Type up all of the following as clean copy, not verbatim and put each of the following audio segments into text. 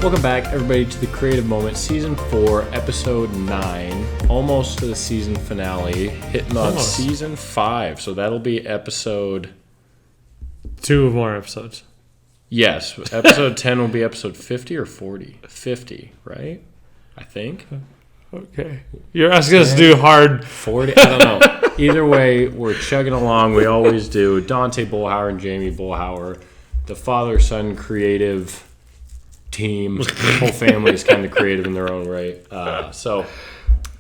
Welcome back, everybody, to the Creative Moment, Season 4, Episode 9. Almost to the season finale. Hitting on Season 5. So that'll be episode... 2 more episodes. Yes. Episode 10 will be episode 50 or 40? 50, right? I think. Okay. You're asking us to do hard... 40? I don't know. Either way, we're chugging along. We always do. Dante Bullhauer and Jamie Bullhauer. The father-son creative... team. The whole family is kind of creative in their own right. So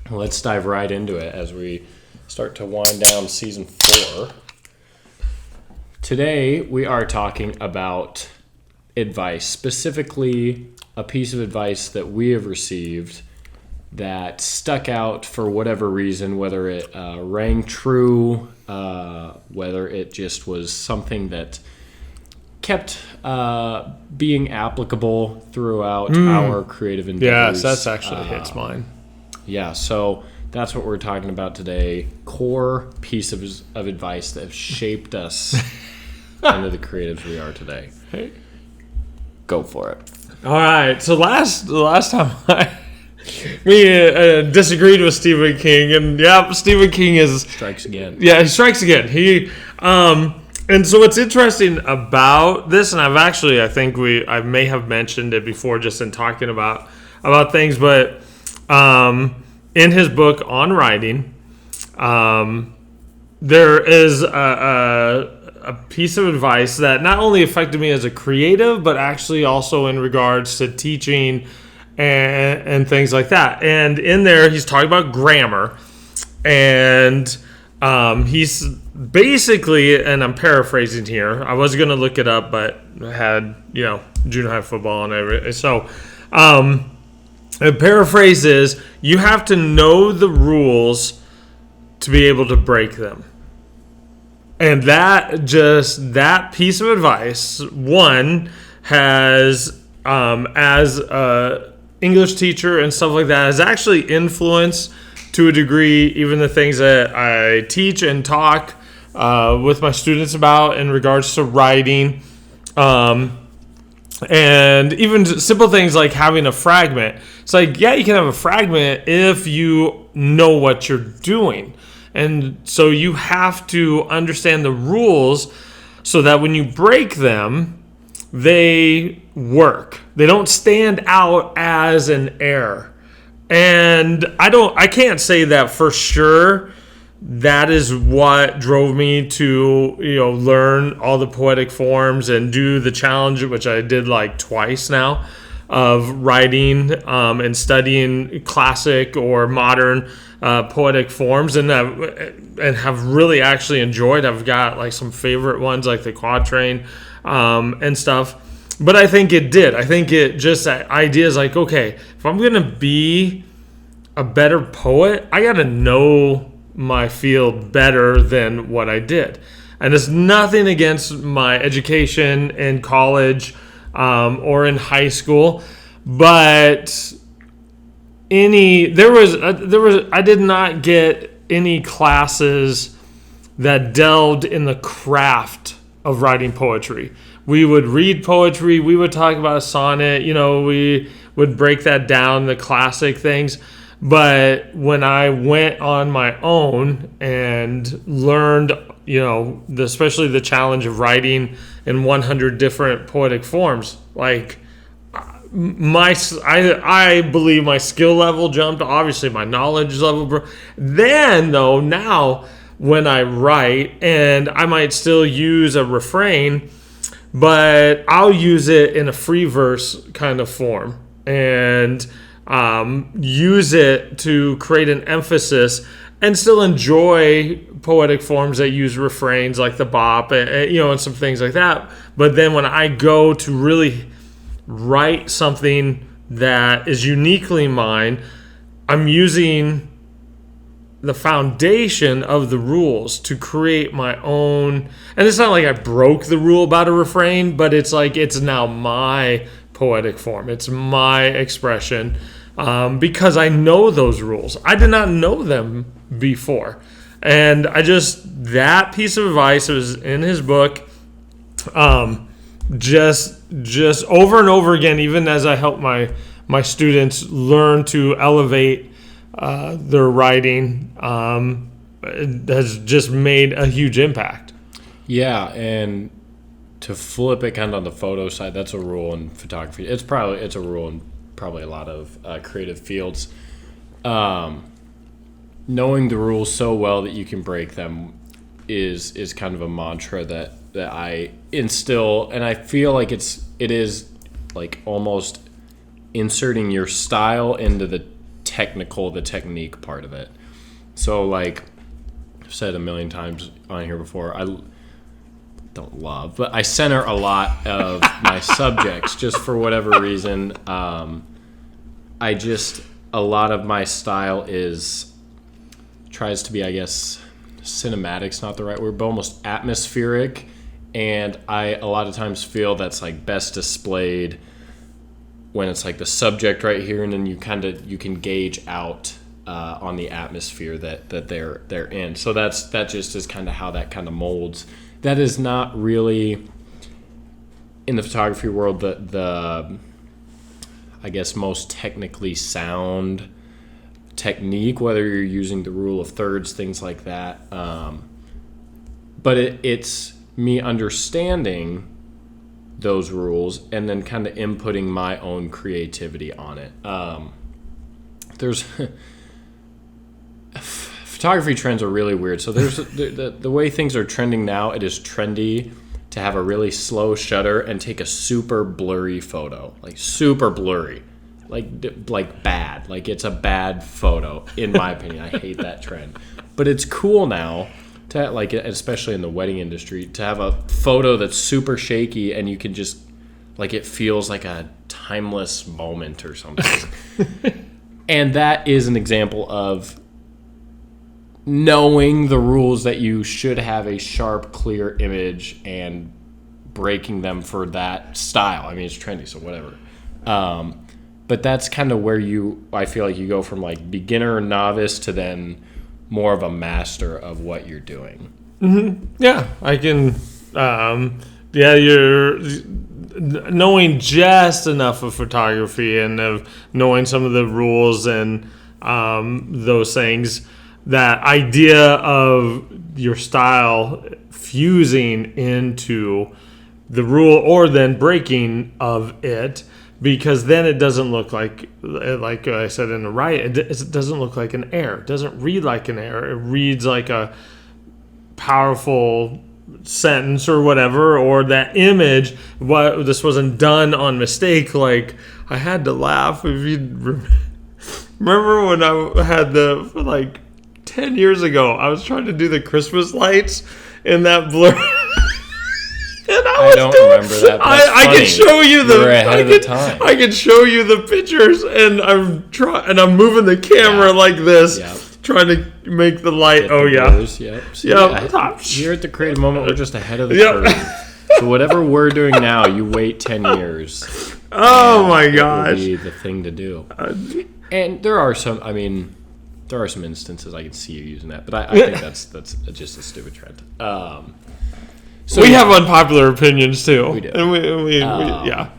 let's dive right into it as we start to wind down season 4. Today we are talking about advice, specifically a piece of advice that we have received that stuck out for whatever reason, whether it rang true, whether it just was something that kept being applicable throughout our creative endeavors. Yes, that's actually hits mine. Yeah, so that's what we're talking about today. Core piece of advice that have shaped us into the creatives we are today. Hey. Go for it. All right, so the last time we disagreed with Stephen King, and Stephen King strikes again. Yeah, he strikes again. And so what's interesting about this, and I think I may have mentioned it before just in talking about things, but in his book on writing, there is a piece of advice that not only affected me as a creative, but actually also in regards to teaching and things like that. And in there, he's talking about grammar, and he's basically, and I'm paraphrasing here, I was going to look it up, but I had, junior high football and everything. So, a paraphrase is, you have to know the rules to be able to break them. And that piece of advice, one, has, as a English teacher and stuff like that, has actually influenced to a degree even the things that I teach and talk with my students about in regards to writing, and even simple things like having a fragment. It's like, yeah, you can have a fragment if you know what you're doing. And so you have to understand the rules so that when you break them, they work. They don't stand out as an error. And I can't say that for sure. That is what drove me to, learn all the poetic forms and do the challenge, which I did like twice now, of writing and studying classic or modern poetic forms, and have really actually enjoyed. I've got like some favorite ones like the quatrain and stuff. But I think it did. I think it just, ideas like, okay, if I'm going to be a better poet, I got to know my field better than what I did. And it's nothing against my education in college or in high school, but I did not get any classes that delved in the craft of writing poetry. We would read poetry, we would talk about a sonnet, we would break that down, the classic things. But when I went on my own and learned, especially the challenge of writing in 100 different poetic forms, like I believe my skill level jumped, obviously my knowledge level. Then though, now when I write, and I might still use a refrain, but I'll use it in a free verse kind of form, and use it to create an emphasis and still enjoy poetic forms that use refrains like the bop, and some things like that. But then when I go to really write something that is uniquely mine, I'm using the foundation of the rules to create my own. And it's not like I broke the rule about a refrain, but it's like it's now my poetic form. It's my expression. Because I know those rules. I did not know them before. And that piece of advice was in his book. just over and over again, even as I help my students learn to elevate their writing, it has just made a huge impact. Yeah, and to flip it kind of on the photo side, that's a rule in photography. It's a rule in probably a lot of creative fields. Knowing the rules so well that you can break them is kind of a mantra that I instill, and I feel like it is like almost inserting your style into the technique part of it. So like I've said a million times on here before, I don't love, but I center a lot of my subjects just for whatever reason. A lot of my style tries to be, I guess, cinematic's not the right word, but almost atmospheric. And I a lot of times feel that's like best displayed when it's like the subject right here, and then you can gauge out on the atmosphere that they're in. So that just is kind of how that kind of molds. That is not really in the photography world the I guess most technically sound technique, whether you're using the rule of thirds, things like that. But it's me understanding those rules and then kind of inputting my own creativity on it. There's photography trends are really weird. So there's the way things are trending now. It is trendy to have a really slow shutter and take a super blurry photo, like super blurry, like bad, like it's a bad photo in my opinion. I hate that trend, but it's cool now to like, especially in the wedding industry, to have a photo that's super shaky and you can just like it feels like a timeless moment or something. And that is an example of knowing the rules that you should have a sharp, clear image and breaking them for that style. I mean, it's trendy, so whatever. But that's kind of where I feel like you go from like beginner, novice to then more of a master of what you're doing. Mm-hmm. Yeah, I can. You're knowing just enough of photography and of knowing some of the rules and those things. That idea of your style fusing into the rule or then breaking of it, because then it doesn't look like I said in the riot, it doesn't look like an error. It doesn't read like an error. It reads like a powerful sentence or whatever, or that image, this wasn't done on mistake. Like, I had to laugh. If you remember when I had 10 years ago, I was trying to do the Christmas lights in that blur. And I don't remember that. I can show you the. You're ahead of the time. I can show you the pictures, and I'm moving the camera like this, trying to make the light. Blurs, Here at the Creative Moment, we're just ahead of the curve. So whatever we're doing now, you wait 10 years. Oh my gosh! That would be the thing to do. And there are some. I mean, there are some instances I can see you using that, but I think that's just a stupid trend. So we have unpopular opinions too. We do. And we yeah.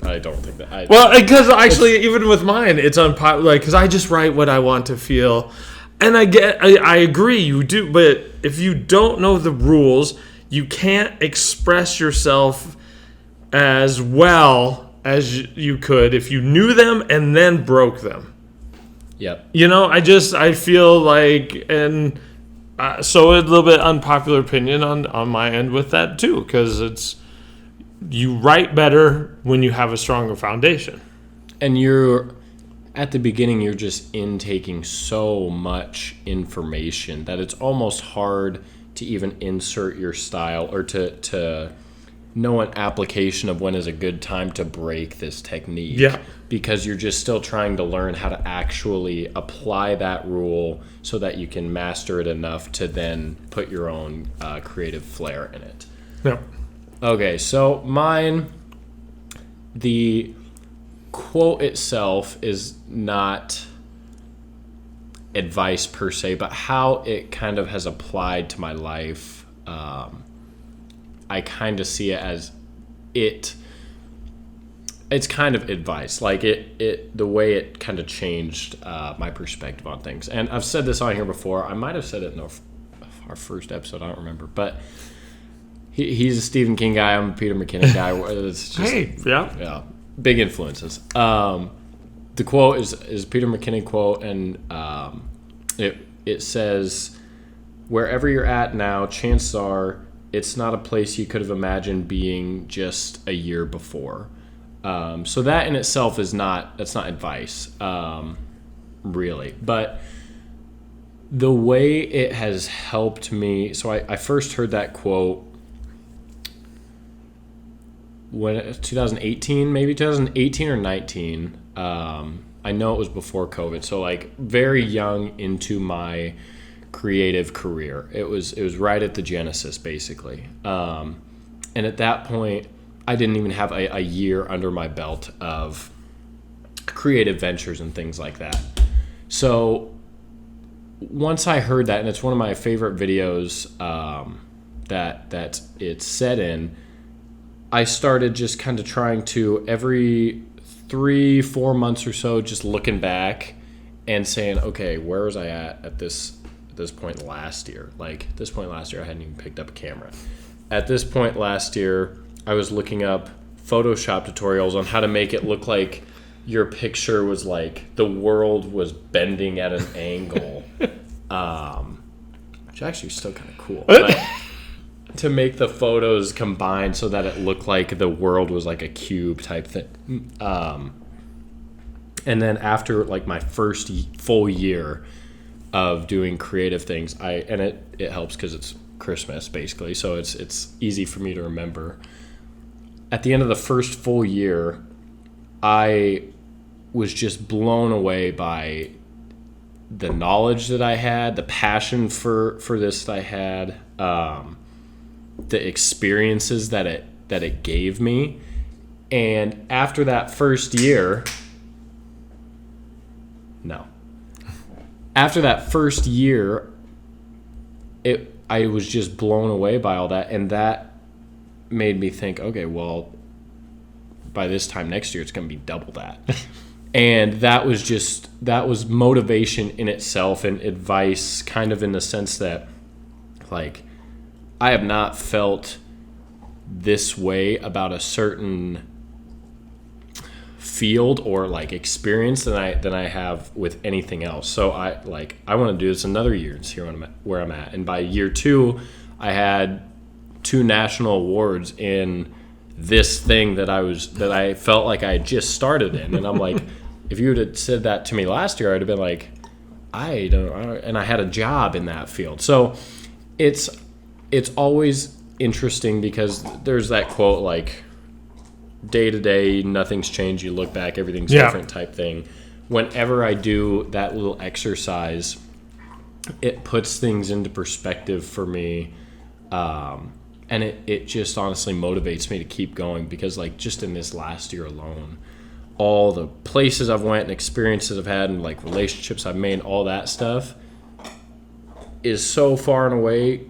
I don't think that. Because actually, even with mine, it's unpopular. Because I just write what I want to feel, and I agree, you do. But if you don't know the rules, you can't express yourself as well as you could if you knew them and then broke them. Yep. I feel like, and so a little bit unpopular opinion on my end with that too, because you write better when you have a stronger foundation. And at the beginning, you're just intaking so much information that it's almost hard to even insert your style or to know an application of when is a good time to break this technique. Yeah. Because you're just still trying to learn how to actually apply that rule so that you can master it enough to then put your own creative flair in it. Yeah. Okay, so mine, the quote itself is not advice per se, but how it kind of has applied to my life I kind of see it as it's kind of advice. Like the way it kind of changed my perspective on things. And I've said this on here before. I might have said it in our first episode. I don't remember, but he's a Stephen King guy. I'm a Peter McKinnon guy. It's just, yeah, big influences. The quote is Peter McKinnon quote, and it says, "Wherever you're at now, chances are it's not a place you could have imagined being just a year before." So that in itself that's not advice, really. But the way it has helped me, so I first heard that quote when 2018, maybe 2018 or 19. I know it was before COVID, so like very young into my creative career. It was right at the genesis, basically. And at that point, I didn't even have a year under my belt of creative ventures and things like that. So once I heard that, and it's one of my favorite videos that it's set in, I started just kind of trying to, every 3-4 months or so, just looking back and saying, okay, where was I at this point last year? Like, at this point last year, I hadn't even picked up a camera. At this point last year, I was looking up Photoshop tutorials on how to make it look like your picture was like the world was bending at an angle, which actually is still kind of cool. But to make the photos combine so that it looked like the world was like a cube type thing. And then after like my first full year of doing creative things, it helps because it's Christmas basically, so it's easy for me to remember. At the end of the first full year, I was just blown away by the knowledge that I had, the passion for this that I had, the experiences that it gave me. And after that first year, I was just blown away by all that, and that made me think, okay, well, by this time next year, it's going to be double that. And that was motivation in itself, and advice kind of in the sense that, like, I have not felt this way about a certain field or like experience than I have with anything else. So I want to do this another year and see where I'm at. And by year 2, I had 2 national awards in this thing that I felt like I had just started in. And I'm like, if you would have said that to me last year, I'd have been like, I don't know. And I had a job in that field. So it's always interesting because there's that quote, like, day to day, nothing's changed. You look back, everything's different type thing. Whenever I do that little exercise, it puts things into perspective for me. And it just honestly motivates me to keep going because, like, just in this last year alone, all the places I've went and experiences I've had and, like, relationships I've made, all that stuff is so far and away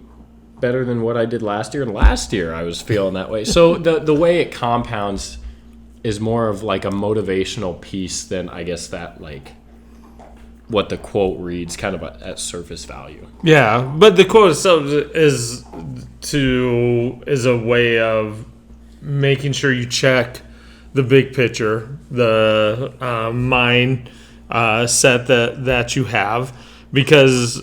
better than what I did last year. And last year I was feeling that way. So the way it compounds is more of like a motivational piece than, I guess, that, like, what the quote reads kind of at surface value. Yeah, but the quote itself is a way of making sure you check the big picture, the mind set that you have, because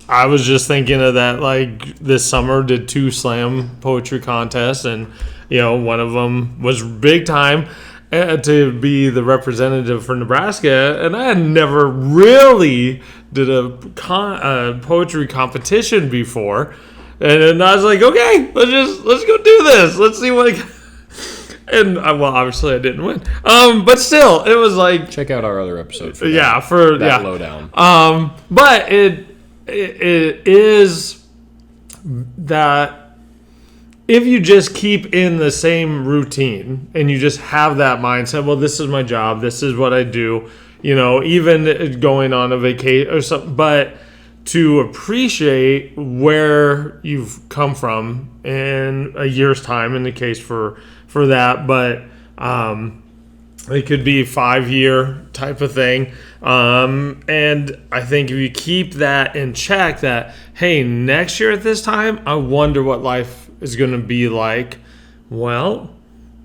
I was just thinking of that, like, this summer did 2 slam poetry contests, and, you know, one of them was big time to be the representative for Nebraska, and I had never really did a poetry competition before, and then I was like, okay, let's go do this. Let's see what. And well, obviously I didn't win, but still, it was like, check out our other episode for that lowdown. But it is that if you just keep in the same routine and you just have that mindset, well, this is my job, this is what I do, you know, even going on a vacation or something, but to appreciate where you've come from in a year's time, in the case for that, but it could be 5-year type of thing. And I think if you keep that in check, that, hey, next year at this time, I wonder what life is going to be like. Well,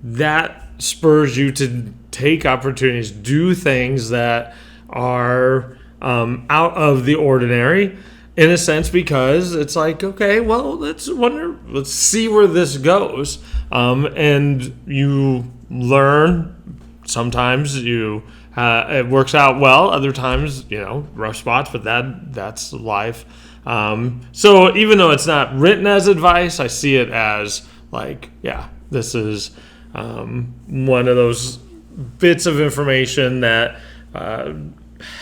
that spurs you to take opportunities, do things that are out of the ordinary, in a sense, because it's like, okay, well, let's see where this goes. And you learn. Sometimes it works out well. Other times, rough spots, but that's life. So even though it's not written as advice, I see it as like, yeah, this is one of those bits of information that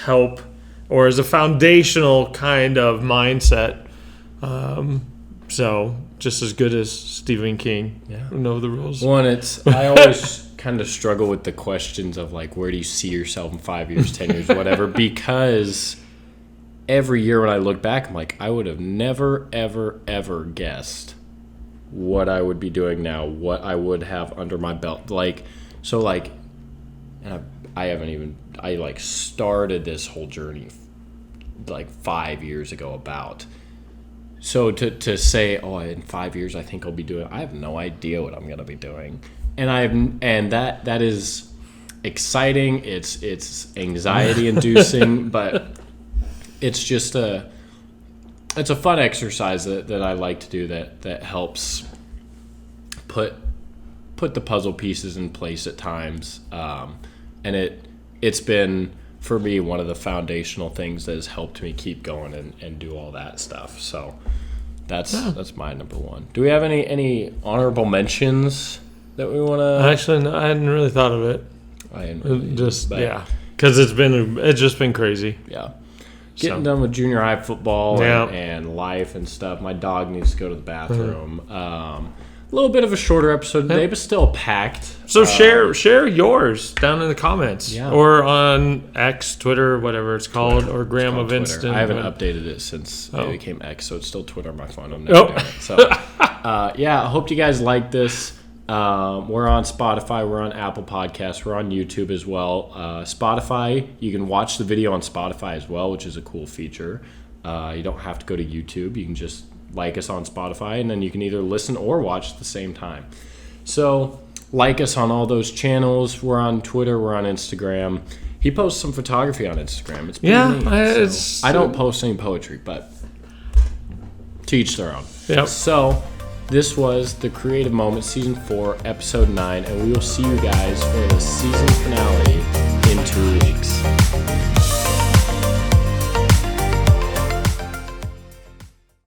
help, or is a foundational kind of mindset. So just as good as Stephen King. Yeah. Know the rules. One, I always kind of struggle with the questions of like, where do you see yourself in 5 years, 10 years, whatever, because every year when I look back, I'm like, I would have never, ever, ever guessed what I would be doing now, what I would have under my belt. And I started this whole journey like 5 years ago about. So to say, in 5 years I think I'll be doing, I have no idea what I'm going to be doing. And that is exciting. It's anxiety inducing, but it's just it's a fun exercise that I like to do that helps put the puzzle pieces in place at times. And it's been, for me, one of the foundational things that has helped me keep going and do all that stuff. So that's my number one. Do we have any honorable mentions that we want to? Actually, no, I hadn't really thought of it. I didn't really, because it's just been crazy. Yeah. Getting done with junior high football Yeah. and life and stuff. My dog needs to go to the bathroom. A little bit of a shorter episode today, but still packed. So share yours down in the comments, Yeah. or on X, Twitter, whatever it's called, or Graham of Twitter. Instant. I haven't updated it since it became X, so it's still Twitter on my phone. I'm never doing it. So, I hope you guys like this. We're on Spotify, we're on Apple Podcasts, we're on YouTube as well. Spotify, you can watch the video on Spotify as well, which is a cool feature. You don't have to go to YouTube. You can just like us on Spotify, and then you can either listen or watch at the same time. So like us on all those channels. We're on Twitter, we're on Instagram. He posts some photography on Instagram. It's pretty neat. I don't post any poetry, but to each their own. Yep. So this was the Creative Moment Season 4, Episode 9, and we will see you guys for the season finale